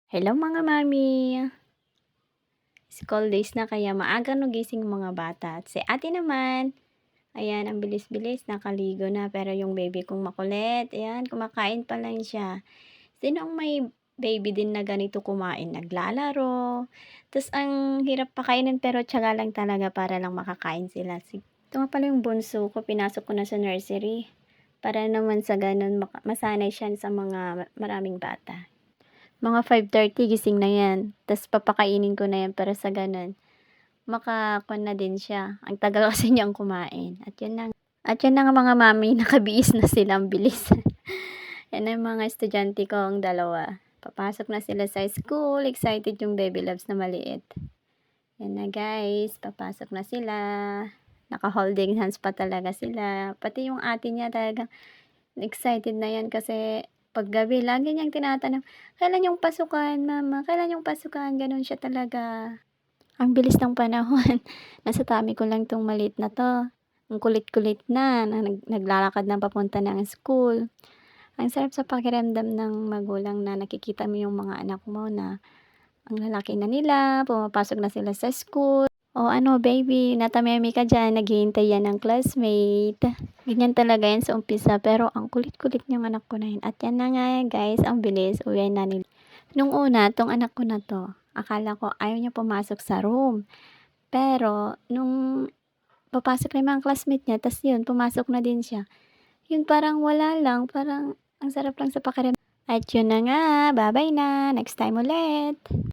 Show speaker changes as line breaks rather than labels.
Hello mga mami! School days na kaya maaga gising mga bata. At si ate naman, ayan, ang bilis-bilis, nakaligo na. Pero yung baby kong makulit, ayan, kumakain pa lang siya. Sino ang may baby din na ganito kumain? Naglalaro. Tapos ang hirap pakainin pero tiyaga lang talaga para lang makakain sila. Ito nga pala yung bunso ko, pinasok ko na sa nursery. Para naman sa ganun, masanay siya sa mga maraming bata. Mga 5:30 gising na 'yan, ta's papakainin ko na 'yan para sa gano'n makakuwan na din siya. Ang tagal kasi niyang kumain at 'yan na nga mga mami nakabihis na sila, ang bilis. 'Yan na yung mga estudyante kong dalawa, papasok na sila sa school, excited yung baby loves na maliit. 'Yan na guys, papasok na sila, naka-holding hands pa talaga sila, pati yung ate niya talagang excited na 'yan kasi paggabi lagi niyang tinatanong, "Kailan yung pasukan mama, kailan yung pasukan?" Gano'n siya talaga. Ang bilis ng panahon, nasa tummy ko lang 'tong maliit na 'to. Ang kulit-kulit na naglalakad na papunta ng school. Ang sarap sa pakiramdam ng magulang na nakikita mo yung mga anak mo na ang lalaki na nila, pumapasok na sila sa school. "Oh, ano baby, natameme ka diyan, naghihintay yan ng classmate." Ganyan talaga yan sa umpisa, pero ang kulit-kulit niyang anak ko na yun. At yan na nga guys, ang bilis, uwian na nila. Nung una, 'tong anak ko na 'to, akala ko ayaw niya pumasok sa room. Pero nung papasok na yung mga classmate niya, ta's yun, pumasok na din siya. Yun parang wala lang, parang ang sarap lang sa pakiramdam. At yun na nga, ba-bye na, next time ulit.